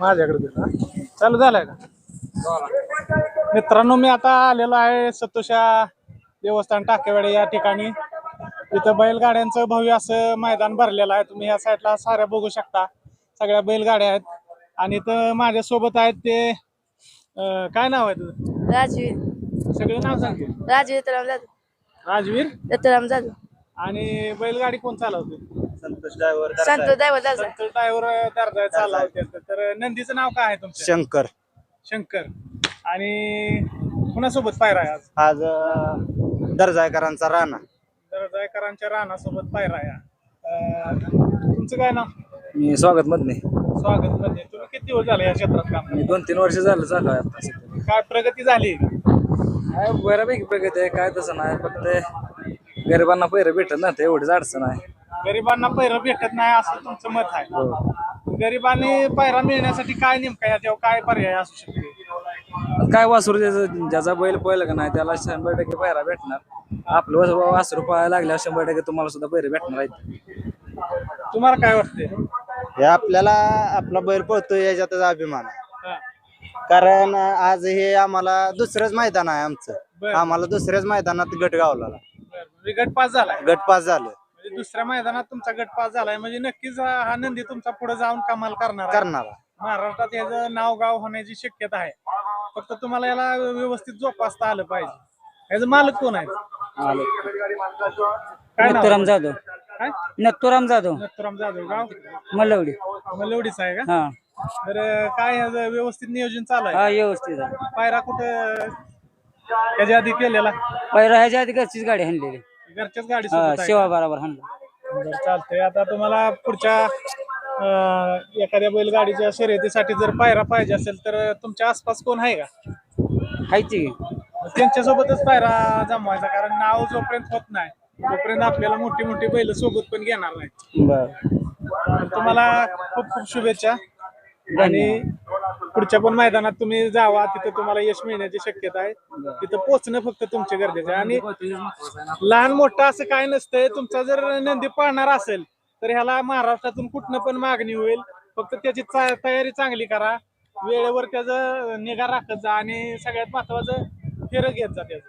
माझ्याकडे दिला चालू झालाय का? मित्रांनो, मी आता आलेलो आहे सतोषा देवस्थान टाकेवाडी या ठिकाणी. इथं बैलगाड्यांचं भव्य असं मैदान भरलेलं आहे. तुम्ही या साईडला साऱ्या बघू शकता, सगळ्या बैलगाड्या आहेत. आणि इथं माझ्यासोबत आहेत ते काय नाव आहे तुझं? राजवीर. सगळं नाव सांगते. राजवीर दत्तराम जाधव. राजवीर दत्तराम जाधव. आणि बैलगाडी कोण चालवते? संतोष ड्रायव्हर. संतोष ड्रायव्हर दर्जा चालवते. तर नंदीचं नाव काय आहे तुमचं? शंकर. शंकर. आणि कुणासोबत पायरा आहे आज? आज दर्जायकरांचा राणा. दर्जायकरांच्या राणासोबत पायरा आहे. तुमचं काय नाव? मी स्वागत मधने. स्वागत मध्ये. तुम्ही किती दिवस झाले या क्षेत्रात काम? मी 2-3 वर्ष झालं चालू आहे आता सध्या. काय प्रगती झाली? काय बऱ्यापैकी प्रगती आहे, काय तसं नाही, फक्त गरिबांना पैर भेटत ना, ते एवढीच अडचण आहे. गरिबांना पैरा भेटत नाही असं तुमचं मत आहे. गरिबांनी पैरा मिळण्यासाठी काय नेमका याच्यावर काय पर्याय असू शकते? काय वासरू ज्याचा बैल पळलं का नाही त्याला 100% पैरा भेटणार. आपलं वासरू पळायला लागल्यावर 100% तुम्हाला सुद्धा पैर भेटणार आहेत. तुम्हाला काय वाटते? हे आपल्याला आपला बैल पळतोय याच्यातच अभिमान आहे. हा. कारण आज हे आम्हाला दुसरंच मैदान आहे आमचं. बरं. आम्हाला दुसऱ्याच मैदानात गट गावला. म्हणजे गट पास झालाय. गट पास झालं. म्हणजे दुसऱ्या मैदानात तुमचा गट पास झालाय, म्हणजे नक्कीच हा नंदी तुमचा पुढे जाऊन कमाल करणार आहे. करणारा. महाराष्ट्रात याचं नाव गाव होण्याची शक्यता आहे. फक्त तुम्हाला याला व्यवस्थित जोपासता आलं पाहिजे. याचं मालक कोण आहे? काय नाव? दत्तराम जाधव. काय? दत्तराम जाधव. दत्तराम जाधव. गाव मलवडी. मलवडीच आहे का? हा तर काय याचं व्यवस्थित नियोजन चालू आहे? हा व्यवस्थित आहे. पायरा कुठं त्याच्या आधी केलेला? पहिला ह्याच्या आधी घरचीच गाडी हाणलेली. घरच्याच गाडी हा सोबत आहे सेवा का? बरोबर हाणलं. बरं, चालतंय. आता तुम्हाला पुढच्या एखाद्या बैलगाडीच्या शर्यतीसाठी जर पायरा पाहिजे असेल तर तुमच्या आसपास कोण आहे का? खायची त्यांच्यासोबतच पायरा जमवायचा, कारण नाव जोपर्यंत होत नाही तोपर्यंत आपल्याला मोठी मोठी बैल सोबत पण घेणार नाही. बर. तर तुम्हाला खूप खूप शुभेच्छा. आणि पुढच्या पण मैदानात तुम्ही जावा, तिथे तुम्हाला यश मिळण्याची शक्यता आहे. तिथं पोहोचणं फक्त तुमचे गरजेचं आहे. आणि लहान मोठं असं काय नसतंय. तुमचा जर नंदी पाळणार असेल तर ह्याला महाराष्ट्रातून कुठनं पण मागणी होईल. फक्त त्याची तयारी चांगली करा, वेळेवर त्याचं निगा राखत जा आणि सगळ्यात महत्वाचं फिरत घेत जा त्याचं.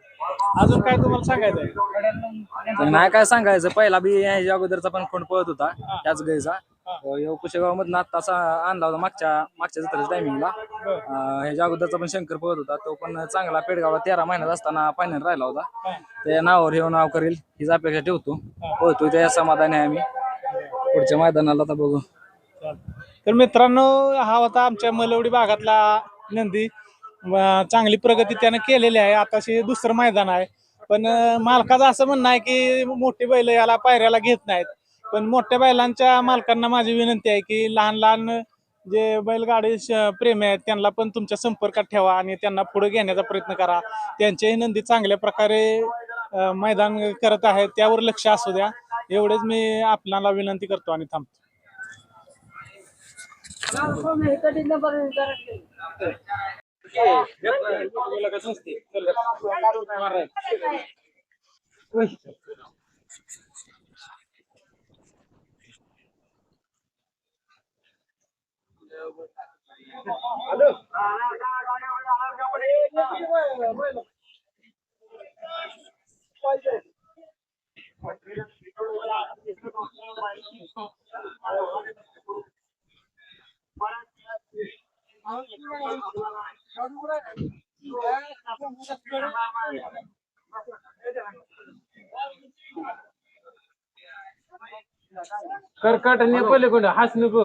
अजून काय तुम्हाला सांगायचं आहे? नाही काय सांगायचं, पहिला बी ह्याच्या अगोदरचा पण कोण पळत होता त्याच गायचा. कुशेगाव मधून आत्ताचा आणला होता मागच्या जत्रेच्या टायमिंगला. ह्याच्या अगोदरचा पण शंकर पळत होता, तो पण चांगला पेडगावला 13 महिन्यात असताना फायनल राहिला होता. त्या नावावर हे नाव करेल हीच अपेक्षा ठेवतो. पळतोय त्या समाधानी आम्ही. पुढच्या मैदानाला आता बघू. तर मित्रांनो, हा होता आमच्या मलवडी भागातला नंदी. चांगली प्रगती त्याने केलेली आहे. आताशी दुसरं मैदान आहे. पण मालकाचं असं म्हणणं आहे की मोठी बैल याला पायऱ्याला घेत नाहीत. पण मोठ्या बैलांच्या मालकांना माझी विनंती आहे की लहान लहान जे बैलगाडी प्रेमी आहेत त्यांना पण तुमच्या संपर्कात ठेवा आणि त्यांना पुढे घेण्याचा प्रयत्न करा. त्यांच्याही नंदी चांगल्या प्रकारे मैदान करत आहेत, त्यावर लक्ष असू द्या. एवढेच मी आपल्याला विनंती करतो आणि थांबतो. कर्कट पलीकडे हाच नको.